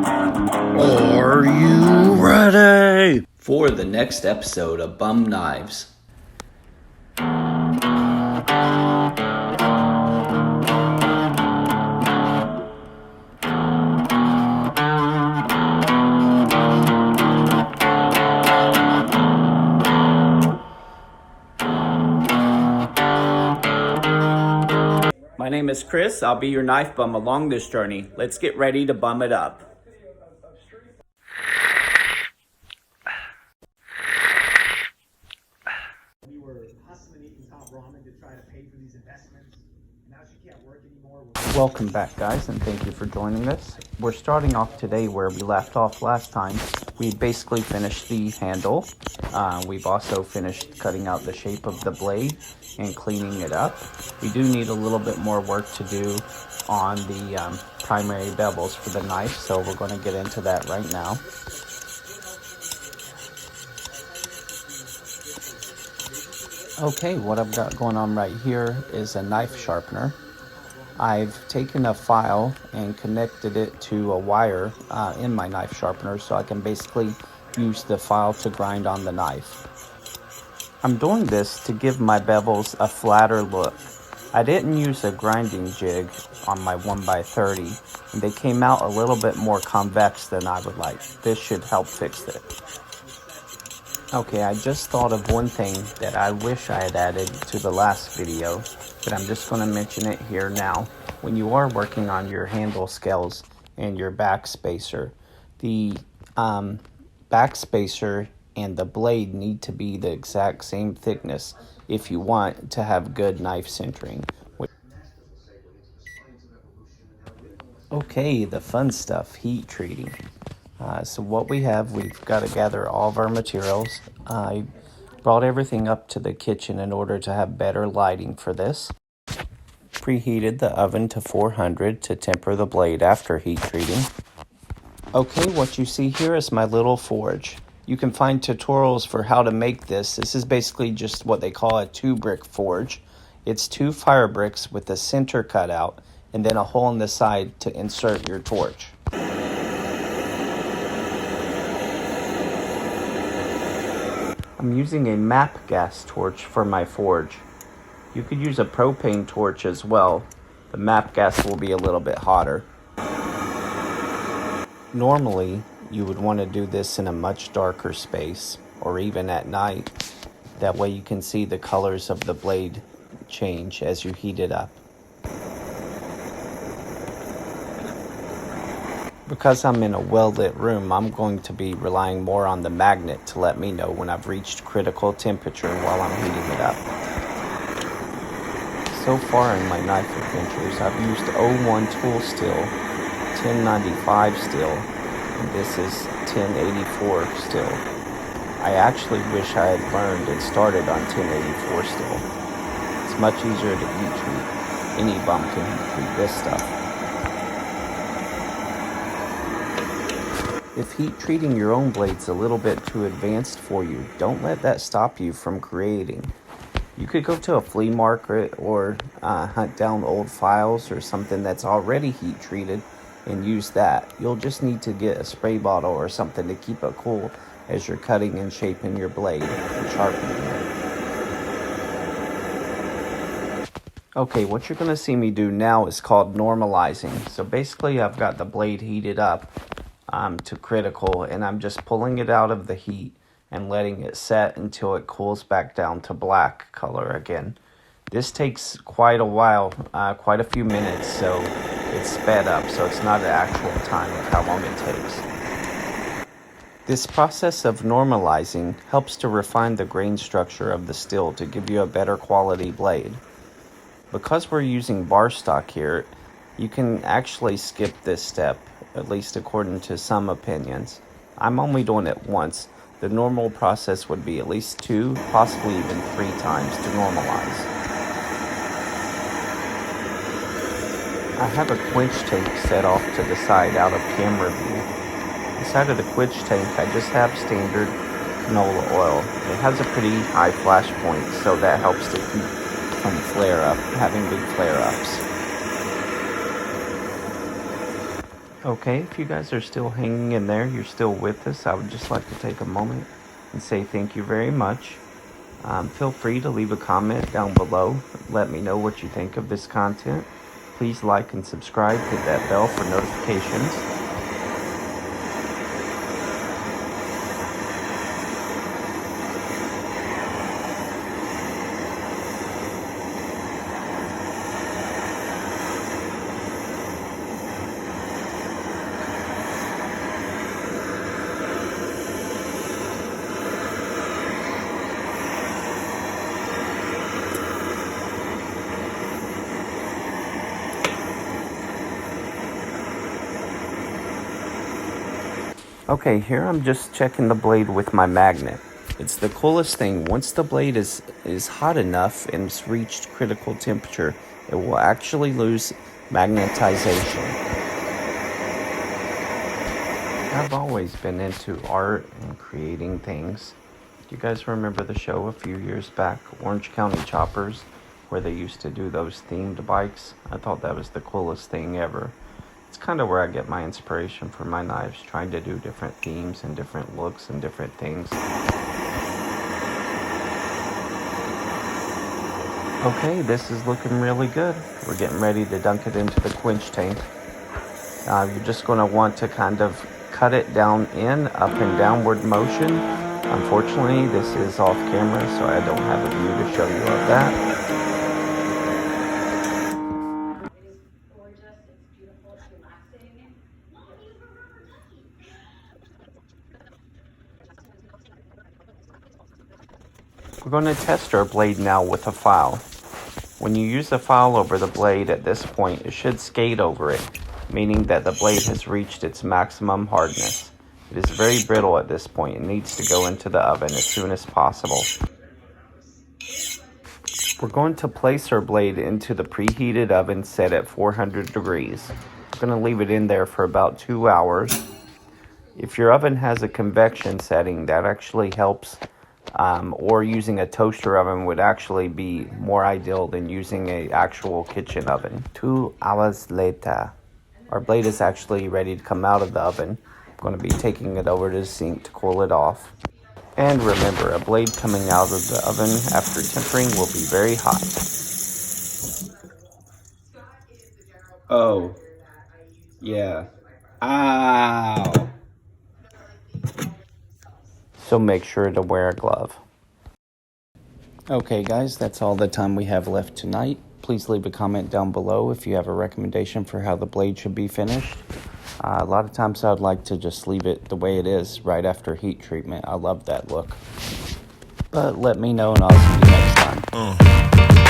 Are you ready for the next episode of Bum Knives? My name is Chris. I'll be your knife bum along this journey. Let's get ready to bum it up. We were hustling eating top ramen to try to pay for these investments. Now she can't work anymore. Welcome back, guys, and thank you for joining us. We're starting off today where we left off last time. We basically finished the handle. We've also finished cutting out the shape of the blade and cleaning it up. We do need a little bit more work to do on the primary bevels for the knife, so we're going to get into that right now. Okay, what I've got going on right here is a knife sharpener. I've taken a file and connected it to a wire in my knife sharpener so I can basically use the file to grind on the knife. I'm doing this to give my bevels a flatter look. I didn't use a grinding jig on my 1x30, and they came out a little bit more convex than I would like. This should help fix it. Okay, I just thought of one thing that I wish I had added to the last video, but I'm just going to mention it here now. When you are working on your handle scales and your back spacer, the back spacer and the blade need to be the exact same thickness if you want to have good knife centering. Okay, the fun stuff, heat treating. So what we've got to gather all of our materials. I brought everything up to the kitchen in order to have better lighting for this. Preheated the oven to 400 to temper the blade after heat treating. Okay, what you see here is my little forge. You can find tutorials for how to make this. This is basically just what they call a 2-brick forge. It's 2 fire bricks with the center cut out and then a hole in the side to insert your torch. I'm using a MAP gas torch for my forge. You could use a propane torch as well. The MAP gas will be a little bit hotter. Normally, you would want to do this in a much darker space, or even at night. That way you can see the colors of the blade change as you heat it up. Because I'm in a well-lit room, I'm going to be relying more on the magnet to let me know when I've reached critical temperature while I'm heating it up. So far in my knife adventures, I've used 01 tool steel, 1095 steel, and this is 1084 steel. I actually wish I had learned and started on 1084 steel. It's much easier to heat treat. Any bum can heat treat this stuff. If heat treating your own blade's a little bit too advanced for you, don't let that stop you from creating. You could go to a flea market or hunt down old files or something that's already heat treated and use that. You'll just need to get a spray bottle or something to keep it cool as you're cutting and shaping your blade and sharpening it. Okay, what you're going to see me do now is called normalizing. So basically I've got the blade heated up to critical, and I'm just pulling it out of the heat and letting it set until it cools back down to black color again. This takes quite a while, quite a few minutes, so it's sped up, so it's not an actual time of how long it takes. This process of normalizing helps to refine the grain structure of the steel to give you a better quality blade. Because we're using bar stock here, you can actually skip this step, at least according to some opinions. I'm only doing it once. The normal process would be at least 2, possibly even 3 times to normalize. I have a quench tank set off to the side out of camera view. Inside of the quench tank, I just have standard canola oil. It has a pretty high flash point, so that helps to keep from having big flare-ups. Okay, if you guys are still hanging in there, you're still with us, I would just like to take a moment and say thank you very much. Feel free to leave a comment down below. Let me know what you think of this content. Please like and subscribe. Hit that bell for notifications. Okay, here I'm just checking the blade with my magnet. It's the coolest thing. Once the blade is hot enough and it's reached critical temperature, it will actually lose magnetization. I've always been into art and creating things. Do you guys remember the show a few years back, Orange County Choppers, where they used to do those themed bikes? I thought that was the coolest thing ever. It's kind of where I get my inspiration for my knives, trying to do different themes and different looks and different things. Okay, this is looking really good. We're getting ready to dunk it into the quench tank. You're just going to want to kind of cut it down in up and downward motion. Unfortunately, this is off camera, so I don't have a view to show you of that. We're going to test our blade now with a file. When you use a file over the blade at this point, it should skate over it, meaning that the blade has reached its maximum hardness. It is very brittle at this point and needs to go into the oven as soon as possible. We're going to place our blade into the preheated oven set at 400 degrees. We're going to leave it in there for about 2 hours. If your oven has a convection setting, that actually helps. Or using a toaster oven would actually be more ideal than using an actual kitchen oven. 2 hours later, our blade is actually ready to come out of the oven. I'm going to be taking it over to the sink to cool it off. And remember, a blade coming out of the oven after tempering will be very hot. Oh, yeah. Ow! So make sure to wear a glove. Okay guys, that's all the time we have left tonight. Please leave a comment down below if you have a recommendation for how the blade should be finished. A lot of times I'd like to just leave it the way it is right after heat treatment. I love that look. But let me know and I'll see you next time.